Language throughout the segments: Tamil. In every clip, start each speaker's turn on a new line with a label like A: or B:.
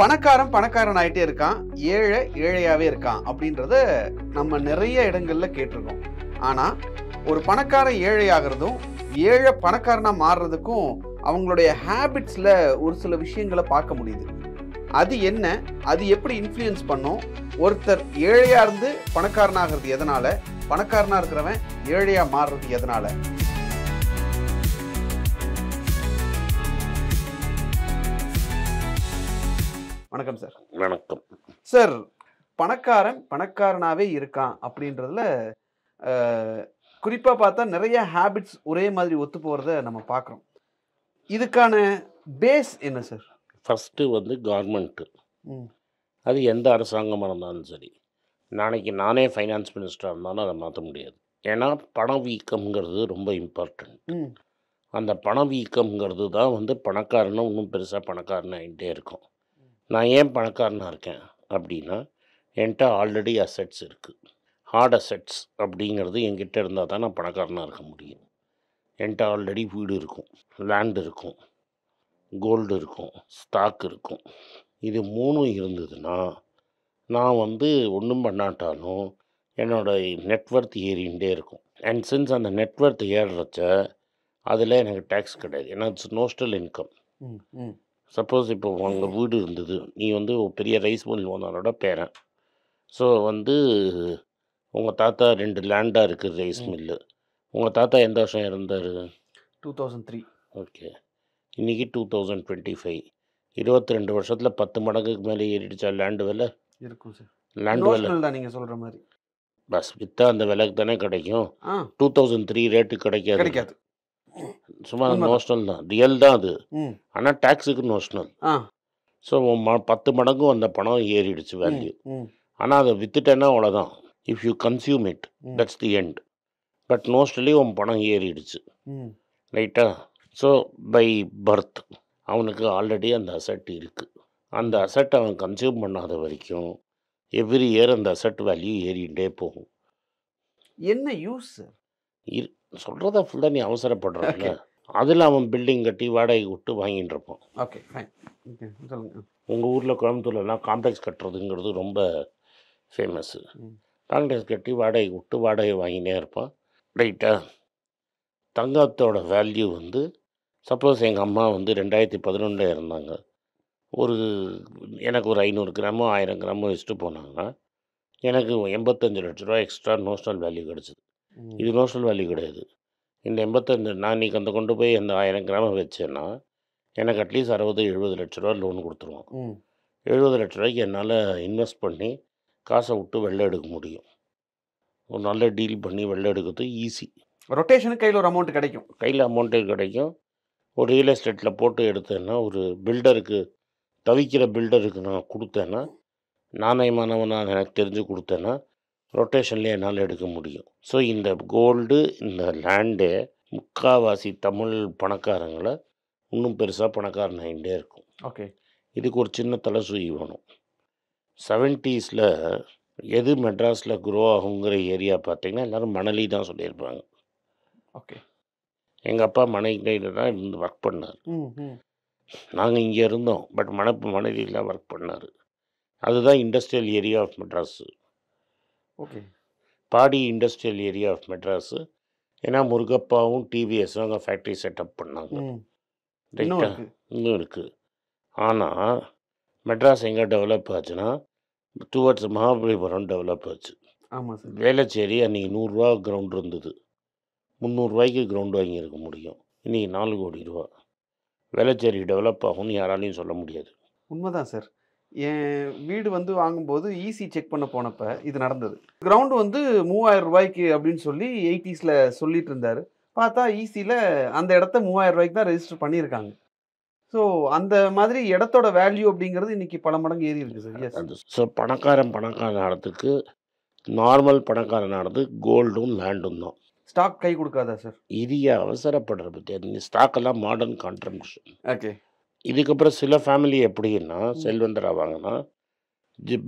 A: பணக்காரன் பணக்காரன் ஆயிட்டே இருக்கான், ஏழை ஏழையாவே இருக்கான் அப்படின்றத நம்ம நிறைய இடங்கள்ல கேட்டிருக்கோம். ஆனா ஒரு பணக்காரன் ஏழை ஆகிறதும் ஏழை பணக்காரனா மாறுறதுக்கும் அவங்களுடைய ஹேபிட்ஸ்ல ஒரு சில விஷயங்களை பார்க்க முடியுது. அது என்ன, அது எப்படி இன்ஃப்ளூயன்ஸ் பண்ணும்? ஒருத்தர் ஏழையா இருந்து பணக்காரனாகிறது எதனால, பணக்காரனா இருக்கிறவன் ஏழையா மாறுறது எதனால? வணக்கம் சார்.
B: வணக்கம்
A: சார், பணக்காரன் பணக்காரனாவே இருக்கான் அப்படின்றதுல குறிப்பா பார்த்தா நிறைய ஹேபிட்ஸ் ஒரே மாதிரி ஒத்து போறத நம்ம பார்க்குறோம். இதுக்கான பேஸ் என்ன சார்?
B: ஃபஸ்ட்டு கவர்மெண்ட்டு,
A: ம்
B: அது எந்த அரசாங்கமாக இருந்தாலும் சரி. நாளைக்கு நானே ஃபைனான்ஸ் மினிஸ்டராக இருந்தாலும் அதை மாற்ற முடியாது. ஏன்னா பணவீக்கம்ங்கிறது ரொம்ப இம்பார்ட்டண்ட்.
A: ம்
B: அந்த பணவீக்கம்ங்கிறது தான் பணக்காரனை இன்னும் பெருசாக பணக்காரன் ஆகிட்டே இருக்கும். நான் ஏன் பணக்காரனாக இருக்கேன் அப்படின்னா, என்கிட்ட ஆல்ரெடி அசெட்ஸ் இருக்குது. ஹார்ட் அசெட்ஸ் அப்படிங்கிறது என்கிட்ட இருந்தால் தான் நான் பணக்காரனாக இருக்க முடியும். என்கிட்ட ஆல்ரெடி வீடு இருக்கும், லேண்ட் இருக்கும், கோல்டு இருக்கும், ஸ்டாக் இருக்கும். இது மூணும் இருந்ததுன்னா நான் ஒன்றும் பண்ணாட்டாலும் என்னோடய நெட்ஒர்த் ஏறிகிட்டே இருக்கும். அண்ட் சின்ஸ் அந்த நெட்ஒர்த் ஏறுறச்ச அதில் எனக்கு டேக்ஸ் கிடையாது. ஏன்னா இட்ஸ் நோஸ்டல் இன்கம்.
A: ம் ம்
B: சப்போஸ் இப்போ உங்கள் வீடு இருந்தது, நீ ஒரு பெரிய ரைஸ் மில் ஓனரோட பேரன். ஸோ உங்கள் தாத்தா 2 லேண்டாக இருக்குது ரைஸ் மில்லு. உங்கள் தாத்தா எந்த வருஷம் இறந்தார்?
A: 2003.
B: ஓகே, இன்றைக்கி 2025. 22 வருஷத்தில் 10 மடங்குக்கு மேலே ஏறிடுச்சா லேண்டு விலை?
A: இருக்கும் சார்.
B: லேண்டு விலை
A: நோஷனல் தான் நீங்க சொல்ற மாதிரி.
B: பஸ் விற்றா அந்த விலைக்கு தானே கிடைக்கும்.
A: ஆ
B: 2003 ரேட்டு கிடைக்காது.
A: கிடைக்காது.
B: சும்மா
A: உண்மைதான்.
B: நோஷனல் தான், ரியல் தான் அது.
A: ம்
B: ஆனால் டேக்ஸுக்கு நோஷனல்.
A: ஆ
B: ஸோ 10 மடங்கும் அந்த பணம் ஏறிடுச்சு வேல்யூ.
A: ம்
B: ஆனால் அதை விற்றுட்டேன்னா அவ்வளோதான். இஃப் யூ கன்சியூம் இட்,
A: ம்
B: that's the end. But mostly பணம் ஏறிடுச்சு,
A: ம்
B: ரைட்டா? ஸோ பை பர்த் அவனுக்கு ஆல்ரெடி அந்த அசெட் இருக்குது. அந்த அசெட் அவன் கன்சியூம் பண்ணாத வரைக்கும் எவ்ரி இயர் அந்த அசெட் வேல்யூ ஏறிகிட்டே போகும்.
A: என்ன யூஸ் சார்?
B: இரு சொல்கிறத ஃபுல்லாக நீ அவசரப்படுறல.
A: ஓகே
B: அதில் அவன் பில்டிங் கட்டி வாடகை விட்டு வாங்கிட்டு இருப்பான்.
A: Okay fine. ஓகே சொல்லுங்க.
B: உங்கள் ஊரில் கோயம்புத்தூர்லலாம் காம்ப்ளெக்ஸ் கட்டுறதுங்கிறது ரொம்ப ஃபேமஸ்ஸு.
A: ம்
B: காம்ப்ளெக்ஸ் கட்டி வாடகை விட்டு வாடகை வாங்கினே இருப்பான், ரைட்டா? தங்கத்தோட வேல்யூ சப்போஸ் எங்கள் அம்மா 2011 இருந்தாங்க. எனக்கு ஒரு 500 கிராமோ 1000 கிராமோ வச்சுட்டு போனாங்கன்னா எனக்கு 85 லட்ச ரூபா எக்ஸ்ட்ரா நோஷனல் வேல்யூ கிடச்சிது.
A: ம்
B: இது நோஷனல் வேல்யூ கிடையாது. இந்த 85 நான் இன்றைக்கி கொண்டு போய் அந்த 1000 கிராம வச்சேன்னா எனக்கு அட்லீஸ்ட் 60-70 லட்ச ரூபா லோன் கொடுத்துருவான்.
A: ம்
B: 70 லட்ச ரூபாய்க்கு என்னால் இன்வெஸ்ட் பண்ணி காசை விட்டு வெளில எடுக்க முடியும். ஒரு நல்ல டீல் பண்ணி வெளில எடுக்கிறது ஈஸி.
A: ரொட்டேஷனுக்கு கையில் ஒரு அமௌண்ட் கிடைக்கும்.
B: கையில் அமௌண்ட்டு கிடைக்கும். ஒரு ரியல் எஸ்டேட்டில் போட்டு எடுத்தேன்னா, ஒரு பில்டருக்கு, தவிக்கிற பில்டருக்கு நான் கொடுத்தேன்னா, நாணயமானவனாக எனக்கு தெரிஞ்சு கொடுத்தேன்னா ரொட்டேஷன்லேயே என்னால் எடுக்க முடியும். ஸோ இந்த கோல்டு, இந்த லேண்டே முக்கால்வாசி தமிழ் பணக்காரங்களை இன்னும் பெருசாக பணக்காரன் ஆகிட்டே இருக்கும்.
A: ஓகே
B: இதுக்கு ஒரு சின்ன தலைசுயி வேணும். 70s எது மெட்ராஸில் க்ரோ ஆகுங்கிற ஏரியா பார்த்தீங்கன்னா எல்லோரும் மணலி தான் சொல்லியிருப்பாங்க.
A: ஓகே
B: எங்கள் அப்பா மணலியில் தான் இருந்து ஒர்க் பண்ணார்.
A: ம் ம்
B: நாங்கள் இங்கே இருந்தோம், பட் மணலியில் ஒர்க் பண்ணார். அதுதான் industrial area of Madras,
A: okay
B: Padi industrial area of Madras. ஏன்னா முருகப்பாவும் டிவிஎஸும் அங்கே ஃபேக்ட்ரி செட்டப் பண்ணாங்க,
A: ம் இன்னும்
B: ரைட்டா?
A: இருக்கு.
B: இன்னும் இருக்குது. ஆனால் மெட்ராஸ் எங்கே டெவலப் ஆச்சுன்னா டுவர்ட்ஸ் மகாபலிபுரம் டெவலப் ஆச்சு.
A: ஆமாம் சார்.
B: வேளச்சேரி அன்றைக்கி 100 ரூபா கிரவுண்ட் இருந்தது. 300 ரூபாய்க்கு கிரவுண்ட் வாங்கியிருக்க முடியும். இன்றைக்கி 4 கோடி ரூபா. வேளச்சேரி டெவலப் ஆகும்னு யாராலையும் சொல்ல முடியாது.
A: உண்மைதான் சார். என் வீடு வாங்கும்போது ஈசி செக் பண்ண போனப்ப இது நடந்தது. கிரவுண்டு 3000 ரூபாய்க்கு அப்படின்னு சொல்லி 80ஸ்ல சொல்லிட்டு இருந்தாரு. பார்த்தா ஈசியில் அந்த இடத்த 3000 ரூபாய்க்கு தான் ரெஜிஸ்டர் பண்ணியிருக்காங்க. ஸோ அந்த மாதிரி இடத்தோட வேல்யூ அப்படிங்கிறது இன்னைக்கு பல மடங்கு ஏறி இருக்கு சார். எஸ்.
B: ஸோ பணக்காரன் ஆகிறதுக்கு நார்மல் பணக்காரன் ஆனது கோல்டும் லேண்டும் தான்.
A: ஸ்டாக் கை கொடுக்காதா சார்?
B: இது அவசரப்படுற பற்றி இந்த ஸ்டாக்கெல்லாம் மாடர்ன் கான்ட்ரிபியூஷன்.
A: ஓகே
B: இதுக்கப்புறம் சில ஃபேமிலி எப்படின்னா செல்வந்தர் ஆவாங்கன்னா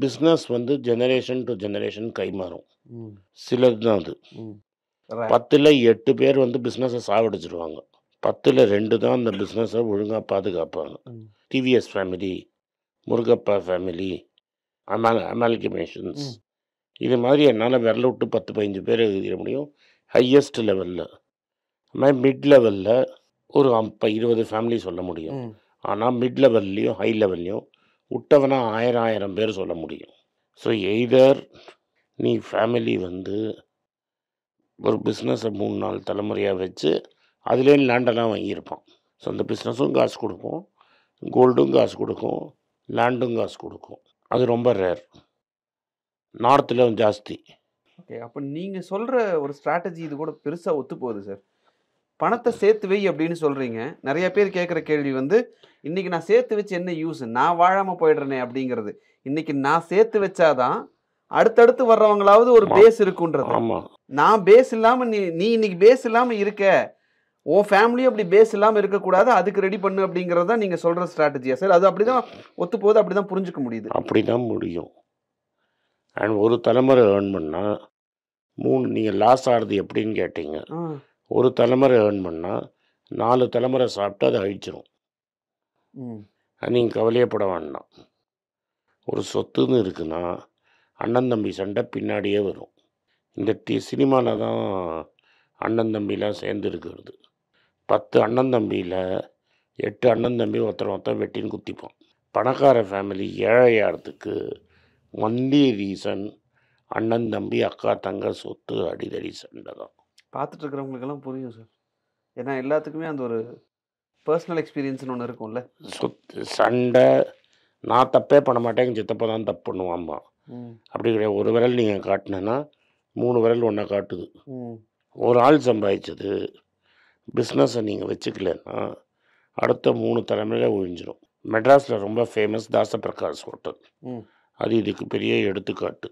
B: பிஸ்னஸ் ஜெனரேஷன் டு ஜெனரேஷன் கைமாறும்.
A: ம்
B: சிலது தான் அது.
A: ம்
B: 10ல் 8 பேர் பிஸ்னஸை சாவடிச்சிருவாங்க. 10ல் 2 தான் அந்த பிஸ்னஸை ஒழுங்காக பாதுகாப்பாங்க.
A: ம்
B: TVS family Murugappa family, Amalgamations, இது மாதிரி என்னால் விரல விட்டு 10-15 பேர் எழுதிட முடியும் ஹையஸ்ட் லெவலில். அது மாதிரி மிட் லெவலில் ஒரு 20 ஃபேமிலி சொல்ல முடியும். ஆனால் மிட் லெவல்லையும் ஹை லெவல்லையும் விட்டவனா 1000 பேர் சொல்ல முடியும். ஸோ எய்தர் நீ ஃபேமிலி வந்து ஒரு பிஸ்னஸை 3-4 தலைமுறையாக வச்சு அதுலேயே லேண்டெல்லாம் வாங்கியிருப்பான். ஸோ அந்த பிஸ்னஸும் காசு கொடுக்கும், கோல்டும் காசு கொடுக்கும், லேண்டும் காசு கொடுக்கும். அது ரொம்ப ரேர். நார்த்தில் ஜாஸ்தி.
A: ஓகே, அப்போ நீங்கள் சொல்கிற ஒரு ஸ்ட்ராட்டஜி இது கூட பெருசாக ஒத்து போகுது சார். பணத்தை சேர்த்து வை அப்படின்னு சொல்கிறீங்க. நிறைய பேர் கேட்குற கேள்வி வந்து, இன்றைக்கி நான் சேர்த்து வச்சு என்ன யூஸ், நான் வாழாமல் போயிடுறேனே அப்படிங்கிறது. இன்றைக்கி நான் சேர்த்து வச்சாதான் அடுத்தடுத்து வர்றவங்களாவது ஒரு பேஸ் இருக்குன்றது.
B: ஆமாம்,
A: நான் பேஸ் இல்லாமல் நீ இன்னைக்கு பேஸ் இல்லாமல் இருக்க, உன் ஃபேமிலியும் அப்படி பேஸ் இல்லாமல் இருக்கக்கூடாது, அதுக்கு ரெடி பண்ணு அப்படிங்கிறது தான் நீங்கள் சொல்கிற ஸ்ட்ராட்டஜியா சார்? அது அப்படி தான் ஒத்து போகுது, அப்படி தான் புரிஞ்சுக்க முடியுது.
B: அப்படி தான் முடியும். அண்ட் ஒரு தலைமுறை ஏர்ன் பண்ணால் நீங்கள் லாஸ் ஆகிறது எப்படின்னு கேட்டீங்க. ஒரு தலைமுறை ஏர்ன் பண்ணால் 4 தலைமுறை சாப்பிட்டு அதை அழிச்சிரும். அது நீங்கள் கவலையப்பட வேண்டாம். ஒரு சொத்துன்னு இருக்குன்னா அண்ணன் தம்பி சண்டை பின்னாடியே வரும். இந்த சினிமாவில் தான் அண்ணன் தம்பிலாம் சேர்ந்து இருக்கிறது. 10 அண்ணன் தம்பியில் 8 அண்ணன் தம்பி ஒருத்தர் வெட்டின்னு குத்திப்பான். பணக்கார ஃபேமிலி ஏழையாகிறதுக்கு ஒன்லி ரீசன் அண்ணன் தம்பி அக்கா தங்க சொத்து அடிதடி சண்டை தான்.
A: பார்த்துட்டு இருக்கிறவங்களுக்கெல்லாம் புரியும் சார். ஏன்னா எல்லாத்துக்குமே அந்த ஒரு பர்சனல் எக்ஸ்பீரியன்ஸ்னு ஒன்று இருக்கும்ல.
B: சொத்து சண்டை, நான் தப்பே பண்ண மாட்டேங்க, சித்தப்பா தான் தப்பு பண்ணுவாம்மா. அப்படி கிடையாது. ஒரு விரல் நீங்கள் காட்டினேன்னா 3 விரல் ஒன்றா காட்டுது. ஒரு ஆள் சம்பாதிச்சது பிஸ்னஸை நீங்கள் வச்சுக்கலன்னா அடுத்த 3 தலைமுறையில் ஒழிஞ்சிரும். மெட்ராஸில் ரொம்ப ஃபேமஸ் தாசப்பிரகாஷ் ஹோட்டல். அது இதுக்கு பெரிய எடுத்துக்காட்டு.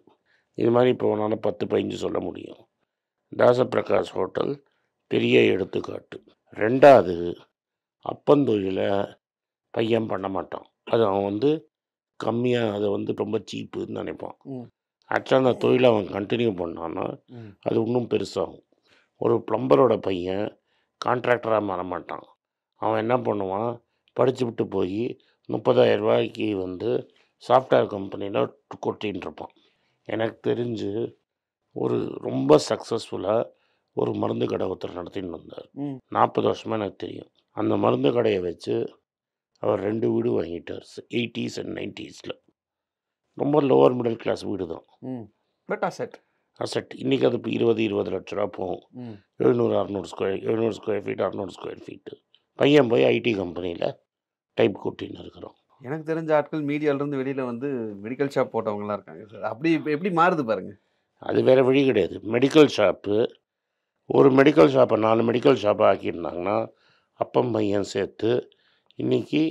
B: இது மாதிரி இப்போ நான் 10-15 சொல்ல முடியும். தாசப்பிரகாஷ் ஹோட்டல் பெரிய எடுத்துக்காட்டு. 2வது, அப்பந்தொழிலை பையன் பண்ண மாட்டான். அது அவன் கம்மியாக, அதை ரொம்ப சீப்புன்னு நினைப்பான். ஆக்சுவலாக அந்த தொழிலை அவன் கண்டினியூ பண்ணான்னா அது இன்னும் பெருசாகும். ஒரு ப்ளம்பரோட பையன் கான்ட்ராக்டராக மாற மாட்டான். அவன் என்ன பண்ணுவான், படித்து விட்டு போய் 30,000 ரூபாய்க்கு சாஃப்ட்வேர் கம்பெனியில் கொட்டின்னு இருப்பான். எனக்கு தெரிஞ்சு ஒரு ரொம்ப சக்ஸஸ்ஃபுல்லாக ஒரு மருந்து கடை ஒருத்தர் நடத்தின்னு வந்தார். 40 வருஷமாக எனக்கு தெரியும். அந்த மருந்து கடையை வச்சு அவர் 2 வீடு வாங்கிட்டார். 80s and 90s. ரொம்ப லோவர் மிடில் கிளாஸ் வீடு தான்.
A: But
B: asset. இன்றைக்கி அது இப்போ 20 லட்ச ரூபா போகும். 700 ஸ்கொயர் ஃபீட் 600 ஸ்கொயர் ஃபீட்டு. பையன் போய் ஐடி கம்பெனியில் டைப் கொட்டின்னு இருக்கிறோம்.
A: எனக்கு தெரிஞ்ச ஆட்கள் மீடியாவிலேருந்து வெளியில் மெடிக்கல் ஷாப் போட்டவங்களாம் இருக்காங்க சார். அப்படி எப்படி மாறுது பாருங்கள்.
B: அது வேறு வழி கிடையாது. மெடிக்கல் ஷாப்பு, ஒரு மெடிக்கல் ஷாப்பை 4 மெடிக்கல் ஷாப்பை ஆக்கியிருந்தாங்கன்னா அப்பம் பையன் சேர்த்து இன்றைக்கி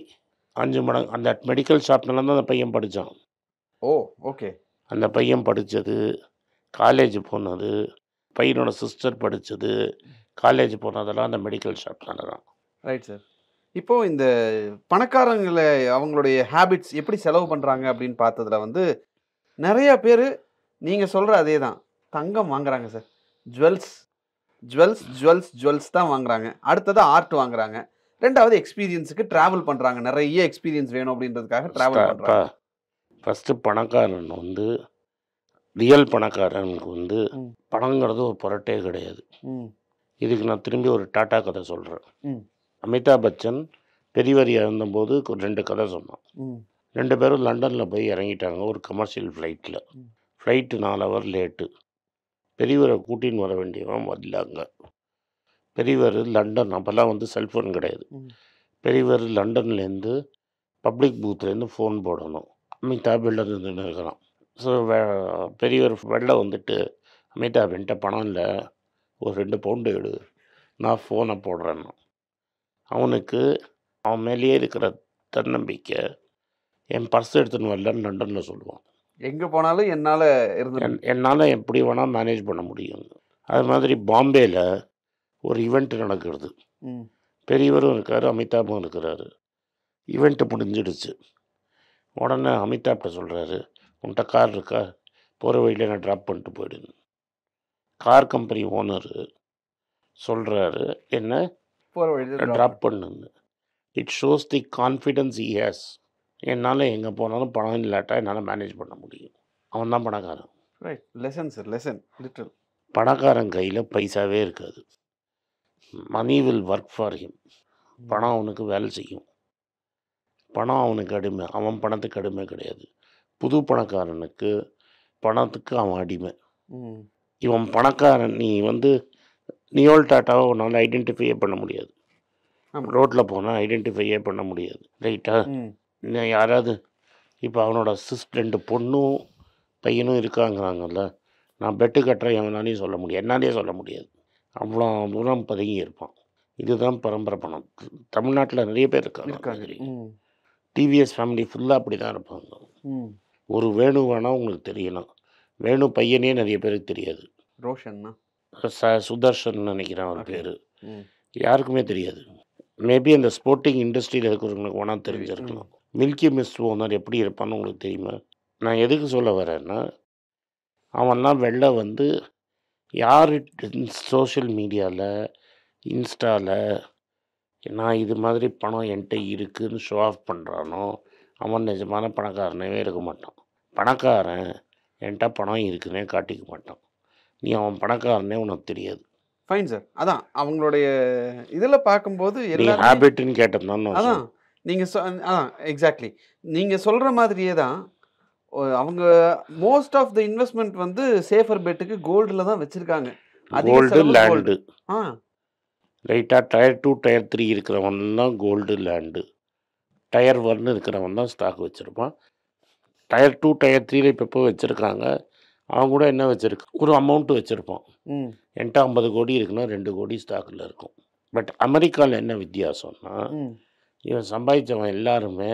B: 5 மடங்கு. அந்த மெடிக்கல் ஷாப்னால தான் அந்த பையன் படித்தான்.
A: ஓ, ஓகே. அந்த
B: பையன் படித்தது, காலேஜ் போனது, பையனோட சிஸ்டர் படித்தது, காலேஜ் போனதெல்லாம் அந்த மெடிக்கல் ஷாப்னால தான்.
A: Right sir. இப்போது இந்த பணக்காரங்களை அவங்களுடைய ஹேபிட்ஸ் எப்படி செலவு பண்ணுறாங்க அப்படின்னு பார்த்ததில் நிறையா பேர் நீங்கள் சொல்கிற அதே தான், தங்கம் வாங்குறாங்க சார். ஜுவல்ஸ் தான் வாங்குறாங்க. அடுத்தது ஆர்ட் வாங்குறாங்க. 2வது எக்ஸ்பீரியன்ஸுக்கு ட்ராவல் பண்ணுறாங்க. நிறைய எக்ஸ்பீரியன்ஸ் வேணும் அப்படின்றதுக்காக ட்ராவல் பண்ணுறாங்க.
B: ஃபஸ்ட்டு பணக்காரன் ரியல் பணக்காரனுக்கு பணங்கிறது ஒரு பொருட்டே கிடையாது. இதுக்கு நான் திரும்பி ஒரு டாட்டா கதை சொல்கிறேன். அமிதாப் பச்சன் பெரியவர் இறந்தபோது 2 கதை சொன்னான். 2 பேரும் லண்டனில் போய் இறங்கிட்டாங்க ஒரு கமர்ஷியல் ஃப்ளைட்டில். Flight 4 hour late. பெரியவரை கூட்டின்னு வர வேண்டியவன் வரலாங்க. பெரியவர் லண்டன், அப்போல்லாம் செல்ஃபோன் கிடையாது. பெரியவர் லண்டன்லேருந்து பப்ளிக் பூத்துலேருந்து ஃபோன் போடணும். அமிதாப் வெளில இருந்துன்னு இருக்கிறான். ஸோ பெரியவர் வெளில அமிதாப் என்கிட்ட பணம் இல்லை, ஒரு 2 பவுண்டு எடு, நான் ஃபோனை போடுறேன்னா. அவனுக்கு அவன் மேலேயே இருக்கிற தன்னம்பிக்கை, என் பர்ஸ் எடுத்துன்னு வரலன்னு லண்டனில் சொல்லுவான்.
A: எங்கே போனாலும் என்னால்
B: எப்படி வேணால் மேனேஜ் பண்ண முடியும். அது மாதிரி பாம்பேயில் ஒரு ஈவெண்ட் நடக்கிறது. பெரியவரும் இருக்கார், அமிதாப்பும் இருக்கிறாரு. ஈவெண்ட்டு முடிஞ்சிடுச்சு. உடனே அமிதாப்கிட்ட சொல்கிறாரு, உன்கிட்ட கார் இருக்கா, போகிற வழியில் நான் ட்ராப் பண்ணிட்டு போயிடுங்க. கார் கம்பெனி ஓனர் சொல்கிறாரு, என்ன
A: போகிற வழியில்
B: ட்ராப் பண்ணுங்க. It shows the confidence he has. என்னால் எங்கே போனாலும் பணம் இல்லாட்டா என்னால் மேனேஜ் பண்ண முடியும். அவன் தான் பணக்காரன்.
A: Right. Lesson sir, lesson literal.
B: பணக்காரன் கையில் பைசாவே இருக்காது. Money will work for him. பணம் அவனுக்கு வேலை செய்யும். பணம் அவனுக்கு அடிமை. அவன் பணத்துக்கு அடிமை கிடையாது. புது பணக்காரனுக்கு பணத்துக்கு அவன் அடிமை. இவன் பணக்காரன். நீ நியோல் டாட்டாவை உன்னால் ஐடென்டிஃபையே பண்ண முடியாது. ரோட்டில் போனால் ஐடென்டிஃபையே பண்ண முடியாது. ரைட்டா? இன்னும் யாராவது இப்போ அவனோட 2 பொண்ணும் பையனும் இருக்காங்கிறாங்கல்ல, நான் பெட்டு கட்டுறேன் எவனாலையும் சொல்ல முடியாது. என்னாலேயே சொல்ல முடியாது. அவ்வளோ தூரம் பதுங்கி இருப்பான். இதுதான் பரம்பரை பணம். தமிழ்நாட்டில் நிறைய பேர் இருக்காங்க. டிவிஎஸ் ஃபேமிலி ஃபுல்லாக அப்படி தான் இருப்பாங்க. ஒரு வேணு வேணால் உங்களுக்கு தெரியலாம். வேணு பையனே நிறைய பேருக்கு தெரியாது.
A: ரோஷன்னா
B: சுதர்ஷன் நினைக்கிறேன் அவர் பேர். யாருக்குமே தெரியாது. மேபி அந்த ஸ்போர்ட்டிங் இண்டஸ்ட்ரியில் இருக்கிறவங்களுக்கு வேணால் தெரிஞ்சிருக்கலாம். மில்கி மிஸ் ஓனர் எப்படி இருப்பான்னு உங்களுக்கு தெரியுமா? நான் எதுக்கு சொல்ல வரேன்னா, அவன்லாம் வெளில யார் சோஷியல் மீடியாவில் இன்ஸ்டாவில் நான் இது மாதிரி பணம் என்கிட்ட இருக்குதுன்னு ஷோ ஆஃப் பண்ணுறானோ அவன் நிஜமான பணக்காரனவே இருக்க மாட்டான். பணக்காரன் என்கிட்ட பணம் இருக்குன்னே காட்டிக்க மாட்டான். நீ அவன் பணக்காரனே உனக்கு தெரியாது.
A: Fine sir. அதான் அவங்களுடைய இதில் பார்க்கும்போது
B: நீங்கள் ஹேபிட்னு கேட்டதுனால
A: அதான் நீங்கள் அதான் எக்ஸாக்ட்லி நீங்கள் சொல்கிற மாதிரியே தான். அவங்க most of the investment safer பெட்டுக்கு கோல்டில் தான் வச்சுருக்காங்க.
B: Gold land. ரைட்டாக டயர் 2 டயர் 3 இருக்கிறவன்லாம் கோல்டு லேண்டு. டயர் 1 இருக்கிறவன் தான் ஸ்டாக் வச்சுருப்பான். டயர் 2 டயர் 3 இப்போ வச்சுருக்காங்க. அவன் கூட என்ன வச்சுருக்கான், ஒரு அமௌண்ட்டு வச்சுருப்பான். என்கிட்ட 50 கோடி இருக்குன்னா 2 கோடி ஸ்டாக்கில் இருக்கும். பட் அமெரிக்காவில் என்ன வித்தியாசம்னா, இவன் சம்பாதிச்சவன் எல்லாருமே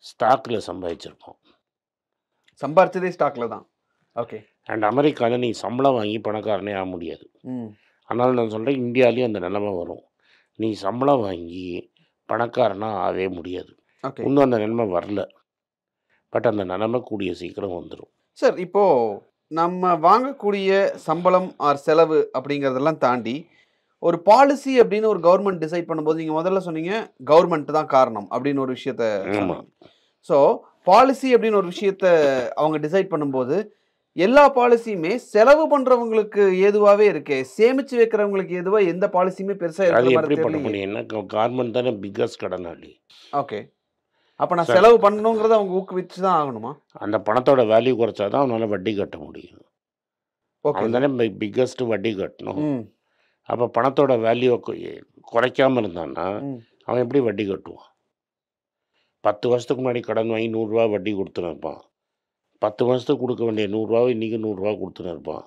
B: ஸ்டாக்கில் சம்பாதிச்சிருப்பான்.
A: சம்பாதிச்சதே ஸ்டாக்கில் தான். ஓகே.
B: அண்ட் அமெரிக்காவில் நீ சம்பளம் வாங்கி பணக்காரனே ஆக முடியாது. அதனால் நான் சொல்கிறேன், இந்தியாவிலேயும் அந்த நிலைமை வரும். நீ சம்பளம் வாங்கி பணக்காரனாக ஆகவே முடியாது. இன்னும் அந்த நிலைமை வரல. பட் அந்த நிலைமை கூடிய சீக்கிரம் வந்துடும்.
A: சார், இப்போது நம்ம வாங்கக்கூடிய சம்பளம் ஆர் செலவு அப்படிங்கிறதெல்லாம் தாண்டி ஒரு பாலிசி அப்படின்னு ஒரு கவர்மெண்ட் டிசைட் பண்ணும்போது, நீங்கள் முதல்ல சொன்னீங்க கவர்மெண்ட் தான் காரணம் அப்படின்னு ஒரு விஷயத்த. ஸோ பாலிசி அப்படின்னு ஒரு விஷயத்த அவங்க டிசைட் பண்ணும்போது எல்லா பாலிசியுமே செலவு பண்ணுறவங்களுக்கு ஏதுவாகவே இருக்கே, சேமித்து வைக்கிறவங்களுக்கு ஏதுவாக எந்த பாலிசியுமே பெருசாக
B: எப்படி பண்ண முடியும்? கவர்மெண்ட் தானே பிக்கஸ்ட் கடனாளி.
A: ஓகே. அப்போ நான் செலவு பண்ணணுங்கிறத அவங்க ஊக்குவிச்சு தான் ஆகணுமா?
B: அந்த பணத்தோட வேல்யூ குறைச்சா தான் அவனால் வட்டி கட்ட முடியும். அவன் தானே பிக்கஸ்ட்டு வட்டி கட்டணும். அப்போ பணத்தோட வேல்யூ குறைக்காமல் இருந்தான்னா அவன் எப்படி வட்டி கட்டுவான்? 10 வருஷத்துக்கு முன்னாடி கடன் வாங்கி 100 ரூபா வட்டி கொடுத்துன்னு இருப்பான். 10 வருஷத்துக்கு கொடுக்க வேண்டிய 100 ரூபாவை இன்றைக்கி 100 ரூபா கொடுத்துன்னு இருப்பான்.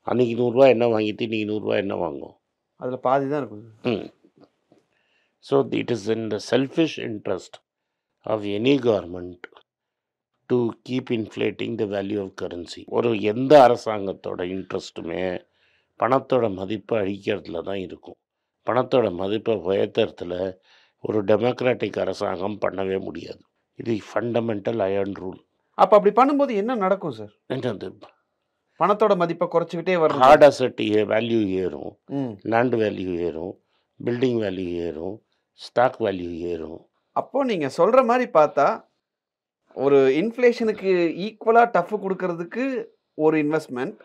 B: அன்றைக்கி 100 ரூபா என்ன வாங்கிட்டு இன்றைக்கி 100 ரூபா என்ன வாங்கும்?
A: அதில் பாதி தான் இருக்கும்.
B: So it is in the selfish interest of any government to keep inflating the value of currency. ஒரு எந்த அரசாங்கத்தோட இன்ட்ரெஸ்ட்டுமே பணத்தோட மதிப்பை அழிக்கிறதுல தான் இருக்கும். பணத்தோட மதிப்பை உயர்த்துறதுல ஒரு டெமோக்ராட்டிக் அரசாங்கம் பண்ணவே முடியாது. இது ஃபண்டமெண்டல் அயர்ன் ரூல்.
A: அப்போ அப்படி பண்ணும்போது என்ன நடக்கும் சார்?
B: என்னது?
A: பணத்தோட மதிப்பை குறைச்சிக்கிட்டே வரும்.
B: ஹார்ட் அசெட் வேல்யூ ஏறும், லேண்ட் வேல்யூ ஏறும், பில்டிங் வேல்யூ ஏறும், ஸ்டாக் வேல்யூ ஏறும்.
A: அப்போது நீங்கள் சொல்கிற மாதிரி பார்த்தா ஒரு இன்ஃப்ளேஷனுக்கு ஈக்குவலாக டஃப் கொடுக்கறதுக்கு ஒரு இன்வெஸ்ட்மெண்ட்,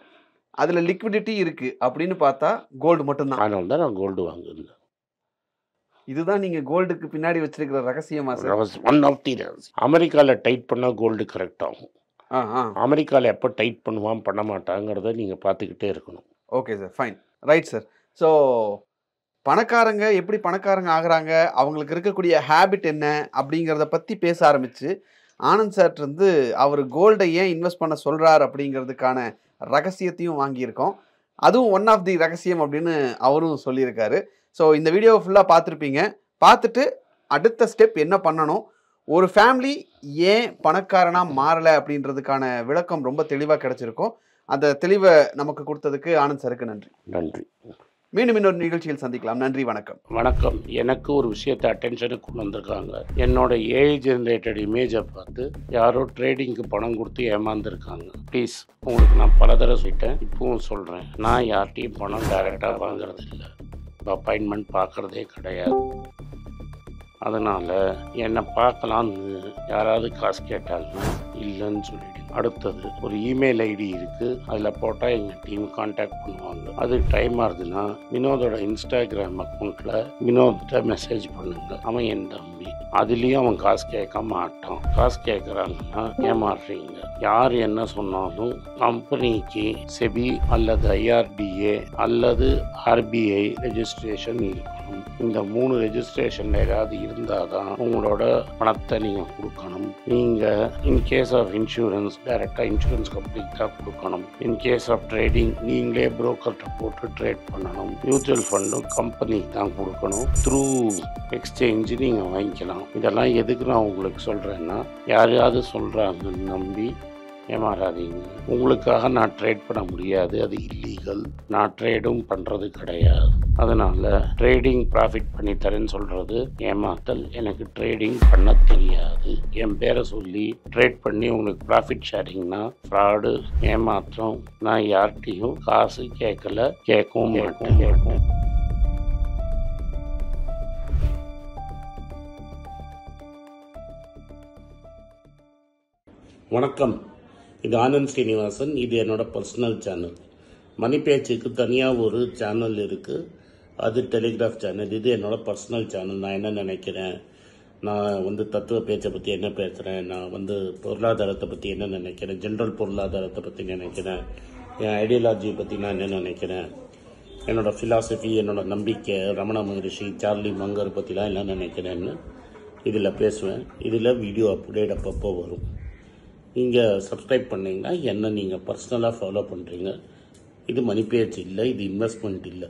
A: அதில் லிக்விடிட்டி இருக்குது அப்படின்னு பார்த்தா கோல்டு மட்டும்தான்.
B: அதனால தான் நான் கோல்டு வாங்குறேன்.
A: இதுதான் நீங்கள் கோல்டுக்கு பின்னாடி வச்சிருக்கிற ரகசியமா சார்?
B: ஒன் ஆஃப் தி அமெரிக்காவில் டைட் பண்ணால் கோல்டு கரெக்ட் ஆகும். அமெரிக்காவில் எப்போ டைட் பண்ணுவான் பண்ண மாட்டாங்கிறத நீங்கள் பார்த்துக்கிட்டே இருக்கணும்.
A: Okay sir, fine, right sir. So பணக்காரங்க எப்படி பணக்காரங்க ஆகுறாங்க, அவங்களுக்கு இருக்கக்கூடிய ஹேபிட் என்ன அப்படிங்கிறத பற்றி பேச ஆரம்பித்து ஆனந்த் சார்ட்டு அவர் கோல்டை ஏன் இன்வெஸ்ட் பண்ண சொல்கிறார் அப்படிங்கிறதுக்கான ரகசியத்தையும் வாங்கியிருக்கோம். அதுவும் ஒன் ஆஃப் தி ரகசியம் அப்படின்னு அவரும் சொல்லியிருக்காரு. ஸோ இந்த வீடியோவை ஃபுல்லாக பார்த்துருப்பீங்க. பார்த்துட்டு அடுத்த ஸ்டெப் என்ன பண்ணணும், ஒரு ஃபேமிலி ஏன் பணக்காரனாக மாறலை அப்படின்றதுக்கான விளக்கம் ரொம்ப தெளிவாக கிடச்சிருக்கும். அந்த தெளிவை நமக்கு கொடுத்ததுக்கு ஆனந்த் சாருக்கு நன்றி.
B: நன்றி.
A: மீண்டும் இன்னொரு நிகழ்ச்சியில் சந்திக்கலாம். நன்றி, வணக்கம்.
B: வணக்கம். எனக்கு ஒரு விஷயத்தை அட்டென்ஷனுக்கு கொண்டு வந்திருக்காங்க. என்னோட ஏஜ் ஜென்ரேட்டட் இமேஜை பார்த்து யாரோ ட்ரேடிங்க்கு பணம் கொடுத்து ஏமாந்துருக்காங்க. ப்ளீஸ், உங்களுக்கு நான் பல தடவை சொல்லிட்டேன், இப்பவும் சொல்கிறேன், நான் யார்கிட்டையும் பணம் டைரெக்டாக வாங்குறது இல்லை, அப்பாயின்மெண்ட் பார்க்குறதே கிடையாது. அதனால் என்னை பார்க்கலான்னு யாராவது காசு கேட்டாலும் இல்லைன்னு சொல்லிவிடுங்க. அடுத்தது ஒரு இமெயில் ஐடி இருக்குது, அதில் போட்டால் எங்கள் டீம் கான்டாக்ட் பண்ணுவாங்க. அது டைம் ஆகுதுன்னா வினோதோட இன்ஸ்டாகிராம் அக்கௌண்ட்டில் வினோத்தை மெசேஜ் பண்ணுங்க. அவன் என் தம்பி, அதுலேயும் அவன் காசு கேட்க மாட்டான். காசு கேட்குறாங்கன்னா ஏமாறுறீங்க. யார் என்ன சொன்னாலும் கம்பெனிக்கு செபி அல்லது ஐஆர்டிஏ அல்லது ஆர்பிஐ ரெஜிஸ்ட்ரேஷன் இருக்கணும். இந்த 3 ரெஜிஸ்ட்ரேஷன் ஏதாவது இருந்தால் தான் உங்களோட பணத்தை நீங்கள் கொடுக்கணும். நீங்கள் இன்கேஸ் ஆஃப் இன்சூரன்ஸ் டைரெக்டாக இன்சூரன்ஸ் கம்பெனிக்கு தான் கொடுக்கணும். இன்கேஸ் ஆஃப் ட்ரேடிங் நீங்களே புரோக்கர்கிட்ட போட்டு ட்ரேட் பண்ணணும். மியூச்சுவல் ஃபண்டும் கம்பெனிக்கு தான் கொடுக்கணும். த்ரூ எக்ஸ்சேஞ்சு நீங்கள் வாங்கிக்கலாம். இதெல்லாம் எதுக்கு நான் உங்களுக்கு சொல்கிறேன்னா, யாரையாவது சொல்கிறாங்கன்னு நம்பி ஏமாறாதீங்க. உங்களுக்காக நான் ட்ரேட் பண்ண முடியாது, அது இல்லீகல். நான் ட்ரேடும் பண்ணுறது கிடையாது. அதனால் ட்ரேடிங் ப்ராஃபிட் பண்ணி தரேன்னு சொல்கிறது ஏமாத்தல். எனக்கு ட்ரேடிங் பண்ண தெரியாது. என் பேரை சொல்லி ட்ரேட் பண்ணி உங்களுக்கு ப்ராஃபிட் ஷேரிங்னா ஃப்ராடு, ஏமாற்றம். நான் யார்கிட்டையும் காசு கேட்கல, கேட்கவும் மாட்டேன். வணக்கம், இது ஆனந்த் ஸ்ரீனிவாசன். இது என்னோட பர்சனல் சேனல். மணி பேச்சுக்கு தனியாக ஒரு சேனல் இருக்குது, அது டெலிகிராஃப் சேனல். இது என்னோட பர்சனல் சேனல். நான் என்ன நினைக்கிறேன், நான் தத்துவ பேச்சை பற்றி என்ன பேசுகிறேன், நான் பொருளாதாரத்தை பற்றி என்ன நினைக்கிறேன், ஜென்ரல் பொருளாதாரத்தை பற்றி நினைக்கிறேன், என் ஐடியாலஜியை பற்றி நான் என்ன நினைக்கிறேன், என்னோட ஃபிலாசபி, என்னோட நம்பிக்கை, ரமண மகரிஷி, சார்லி மங்கர் பற்றிலாம் என்ன நினைக்கிறேன்னு இதில் பேசுவேன். இதில் வீடியோ அப்டேட் அப்பப்போ வரும். நீங்கள் சப்ஸ்கிரைப் பண்ணிங்கன்னா என்ன நீங்கள் பர்சனலாக ஃபாலோ பண்ணுறீங்க. இது மணி பேச்சு இல்லை, இது இன்வெஸ்ட்மெண்ட் இல்லை.